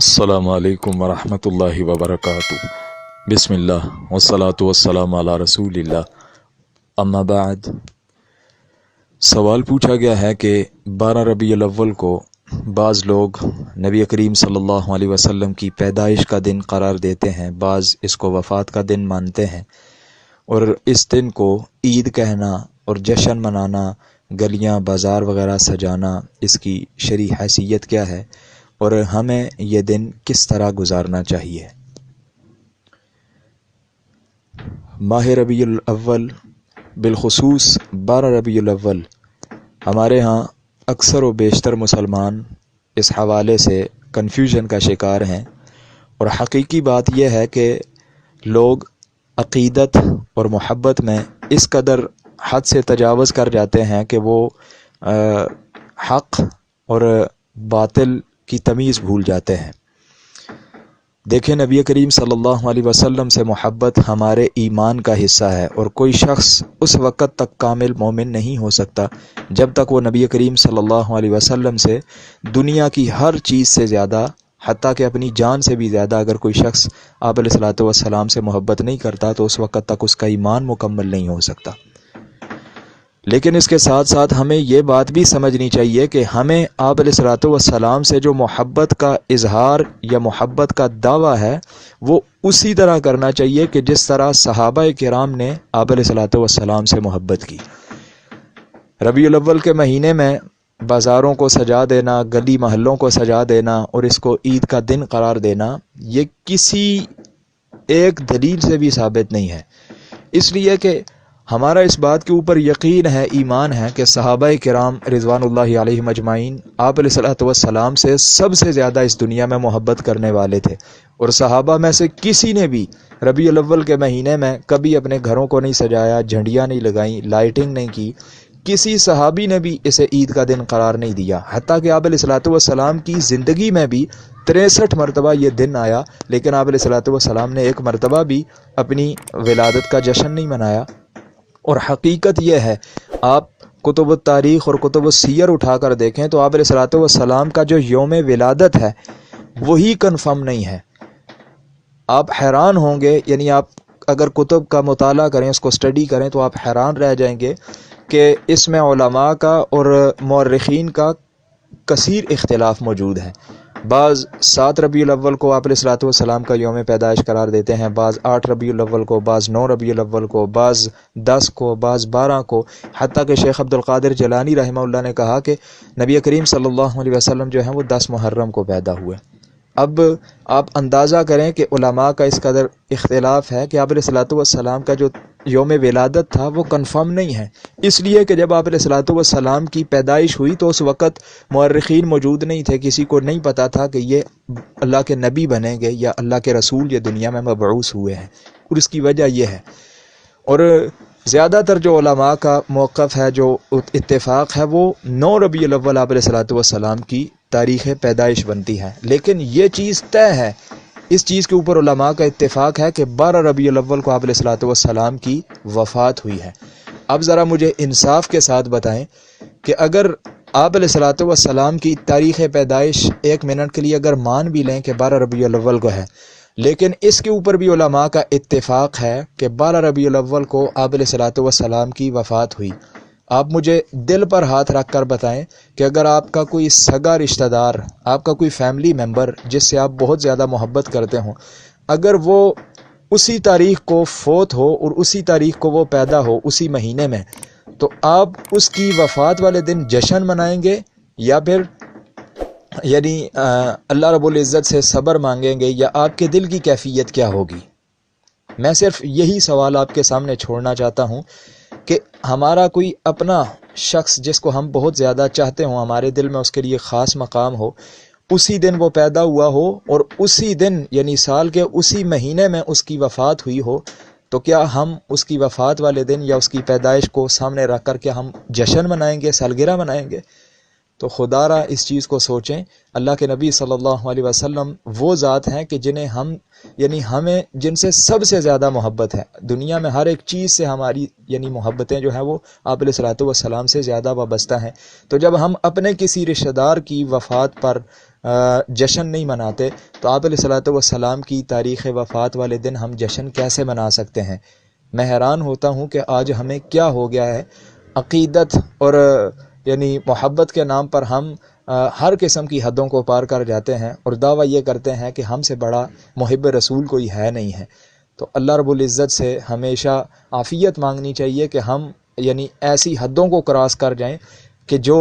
السلام علیکم ورحمۃ اللہ وبرکاتہ۔ بسم اللہ والصلاة والسلام علی رسول اللہ، اما بعد۔ سوال پوچھا گیا ہے کہ 12 ربیع الاول کو بعض لوگ نبی کریم صلی اللہ علیہ وسلم کی پیدائش کا دن قرار دیتے ہیں، بعض اس کو وفات کا دن مانتے ہیں، اور اس دن کو عید کہنا اور جشن منانا، گلیاں بازار وغیرہ سجانا، اس کی شرعی حیثیت کیا ہے اور ہمیں یہ دن کس طرح گزارنا چاہیے۔ ماہ ربیع الاول، بالخصوص 12 ربیع الاول، ہمارے ہاں اکثر و بیشتر مسلمان اس حوالے سے کنفیوژن کا شکار ہیں، اور حقیقی بات یہ ہے کہ لوگ عقیدت اور محبت میں اس قدر حد سے تجاوز کر جاتے ہیں کہ وہ حق اور باطل کی تمیز بھول جاتے ہیں۔ دیکھیں، نبی کریم صلی اللہ علیہ وسلم سے محبت ہمارے ایمان کا حصہ ہے، اور کوئی شخص اس وقت تک کامل مومن نہیں ہو سکتا جب تک وہ نبی کریم صلی اللہ علیہ وسلم سے دنیا کی ہر چیز سے زیادہ، حتیٰ کہ اپنی جان سے بھی زیادہ، اگر کوئی شخص آپ علیہ الصلوۃ والسلام سے محبت نہیں کرتا تو اس وقت تک اس کا ایمان مکمل نہیں ہو سکتا۔ لیکن اس کے ساتھ ساتھ ہمیں یہ بات بھی سمجھنی چاہیے کہ ہمیں آپ علیہ الصلوۃ والسلام سے جو محبت کا اظہار یا محبت کا دعویٰ ہے وہ اسی طرح کرنا چاہیے کہ جس طرح صحابہ کرام نے آپ علیہ الصلوۃ والسلام سے محبت کی۔ ربیع الاول کے مہینے میں بازاروں کو سجا دینا، گلی محلوں کو سجا دینا اور اس کو عید کا دن قرار دینا، یہ کسی ایک دلیل سے بھی ثابت نہیں ہے، اس لیے کہ ہمارا اس بات کے اوپر یقین ہے، ایمان ہے کہ صحابہ کرام رضوان اللہ علیہم اجمعین آپ علیہ الصلوۃ والسلام سے سب سے زیادہ اس دنیا میں محبت کرنے والے تھے، اور صحابہ میں سے کسی نے بھی ربیع الاول کے مہینے میں کبھی اپنے گھروں کو نہیں سجایا، جھنڈیاں نہیں لگائیں، لائٹنگ نہیں کی، کسی صحابی نے بھی اسے عید کا دن قرار نہیں دیا، حتیٰ کہ آپ علیہ الصلوۃ والسلام کی زندگی میں بھی 63 مرتبہ یہ دن آیا، لیکن آپ علیہ الصلوۃ والسلام نے ایک مرتبہ بھی اپنی ولادت کا جشن نہیں منایا۔ اور حقیقت یہ ہے، آپ کتب التاریخ اور کتب السیر اٹھا کر دیکھیں تو آپ علیہ الصلوۃ والسلام کا جو یوم ولادت ہے وہی کنفرم نہیں ہے۔ آپ حیران ہوں گے، یعنی آپ اگر کتب کا مطالعہ کریں، اس کو اسٹڈی کریں، تو آپ حیران رہ جائیں گے کہ اس میں علماء کا اور مورخین کا کثیر اختلاف موجود ہے۔ بعض 7 ربیع الاول کو آپ علیہ الصلوۃ والسلام کا یوم پیدائش قرار دیتے ہیں، بعض 8 ربیع الاول کو، بعض 9 ربیع الاول کو، بعض 10 کو، بعض 12 کو، حتیٰ کہ شیخ عبد القادر جیلانی رحمہ اللہ نے کہا کہ نبی کریم صلی اللہ علیہ وسلم جو ہیں وہ 10 محرم کو پیدا ہوئے۔ اب آپ اندازہ کریں کہ علماء کا اس قدر اختلاف ہے کہ آپ علیہ الصلوۃ والسلام کا جو یوم ولادت تھا وہ کنفرم نہیں ہے، اس لیے کہ جب آپ علیہ الصلوۃ والسلام کی پیدائش ہوئی تو اس وقت مورخین موجود نہیں تھے، کسی کو نہیں پتا تھا کہ یہ اللہ کے نبی بنیں گے یا اللہ کے رسول یہ دنیا میں مبعوث ہوئے ہیں، اور اس کی وجہ یہ ہے۔ اور زیادہ تر جو علماء کا موقف ہے، جو اتفاق ہے، وہ 9 ربیع الاول آپ علیہ الصلوۃ والسلام کی تاریخ پیدائش بنتی ہے، لیکن یہ چیز طے ہے، اس چیز کے اوپر علماء کا اتفاق ہے کہ 12 ربیع الاول کو آپ علیہ الصلوۃ والسلام کی وفات ہوئی ہے۔ اب ذرا مجھے انصاف کے ساتھ بتائیں کہ اگر آپ علیہ الصلوۃ والسلام کی تاریخ پیدائش ایک منٹ کے لیے اگر مان بھی لیں کہ 12 ربیع الاول کو ہے، لیکن اس کے اوپر بھی علماء کا اتفاق ہے کہ 12 ربیع الاول کو آپ علیہ الصلوۃ والسلام کی وفات ہوئی۔ آپ مجھے دل پر ہاتھ رکھ کر بتائیں کہ اگر آپ کا کوئی سگا رشتہ دار، آپ کا کوئی فیملی ممبر جس سے آپ بہت زیادہ محبت کرتے ہوں، اگر وہ اسی تاریخ کو فوت ہو اور اسی تاریخ کو وہ پیدا ہو اسی مہینے میں، تو آپ اس کی وفات والے دن جشن منائیں گے یا پھر یعنی اللہ رب العزت سے صبر مانگیں گے، یا آپ کے دل کی کیفیت کیا ہوگی؟ میں صرف یہی سوال آپ کے سامنے چھوڑنا چاہتا ہوں کہ ہمارا کوئی اپنا شخص جس کو ہم بہت زیادہ چاہتے ہوں، ہمارے دل میں اس کے لیے خاص مقام ہو، اسی دن وہ پیدا ہوا ہو اور اسی دن یعنی سال کے اسی مہینے میں اس کی وفات ہوئی ہو، تو کیا ہم اس کی وفات والے دن یا اس کی پیدائش کو سامنے رکھ کر کے ہم جشن منائیں گے، سالگرہ منائیں گے؟ تو خدا را اس چیز کو سوچیں، اللہ کے نبی صلی اللہ علیہ وسلم وہ ذات ہیں کہ جنہیں ہم ہمیں جن سے سب سے زیادہ محبت ہے دنیا میں، ہر ایک چیز سے ہماری محبتیں جو ہیں وہ آپ علیہ الصلوۃ والسلام سے زیادہ وابستہ ہیں۔ تو جب ہم اپنے کسی رشتہ دار کی وفات پر جشن نہیں مناتے تو آپ علیہ الصلوۃ والسلام کی تاریخ وفات والے دن ہم جشن کیسے منا سکتے ہیں؟ میں حیران ہوتا ہوں کہ آج ہمیں کیا ہو گیا ہے، عقیدت اور محبت کے نام پر ہم ہر قسم کی حدوں کو پار کر جاتے ہیں اور دعویٰ یہ کرتے ہیں کہ ہم سے بڑا محب رسول کوئی ہے نہیں ہے۔ تو اللہ رب العزت سے ہمیشہ عافیت مانگنی چاہیے کہ ہم ایسی حدوں کو کراس کر جائیں کہ جو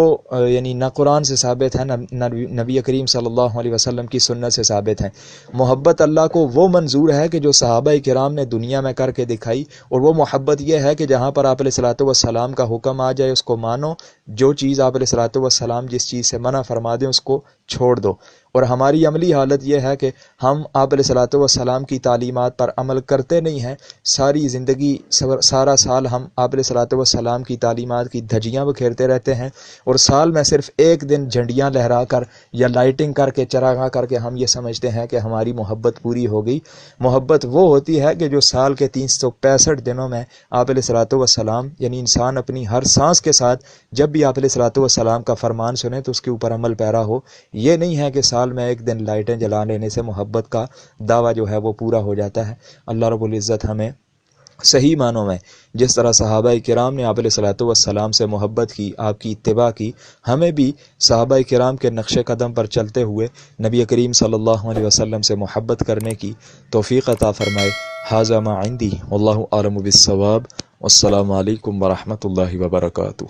نہ قرآن سے ثابت ہے، نہ نبی کریم صلی اللہ علیہ وسلم کی سنت سے ثابت ہے۔ محبت اللہ کو وہ منظور ہے کہ جو صحابہ کرام نے دنیا میں کر کے دکھائی، اور وہ محبت یہ ہے کہ جہاں پر آپ علیہ الصلوۃ والسلام کا حکم آ جائے اس کو مانو، جو چیز آپ علیہ الصلوۃ والسلام جس چیز سے منع فرما دیں اس کو چھوڑ دو۔ اور ہماری عملی حالت یہ ہے کہ ہم آپ علیہ الصلوۃ والسلام کی تعلیمات پر عمل کرتے نہیں ہیں، ساری زندگی سارا سال ہم آپ علیہ الصلوۃ والسلام کی تعلیمات کی دھجیاں بکھیرتے رہتے ہیں، اور سال میں صرف ایک دن جھنڈیاں لہرا کر یا لائٹنگ کر کے چراغاں کر کے ہم یہ سمجھتے ہیں کہ ہماری محبت پوری ہو گئی۔ محبت وہ ہوتی ہے کہ جو سال کے 365 دنوں میں آپ علیہ الصلوۃ والسلام انسان اپنی ہر سانس کے ساتھ جب بھی آپ علیہ الصلوۃ والسلام کا فرمان سنے تو اس کے اوپر عمل پیرا ہو۔ یہ نہیں ہے کہ سال میں ایک دن لائٹیں جلا لینے سے محبت کا دعویٰ جو ہے وہ پورا ہو جاتا ہے۔ اللہ رب العزت ہمیں صحیح معنوں میں جس طرح صحابہ کرام نے آپ علیہ الصلوۃ والسلام سے محبت کی، آپ کی اتباع کی، ہمیں بھی صحابہ کرام کے نقش قدم پر چلتے ہوئے نبی کریم صلی اللہ علیہ وسلم سے محبت کرنے کی توفیق عطا فرمائے۔ ھذا ما عندی واللہ اعلم بالصواب، والسلام علیکم ورحمۃ اللہ وبرکاتہ۔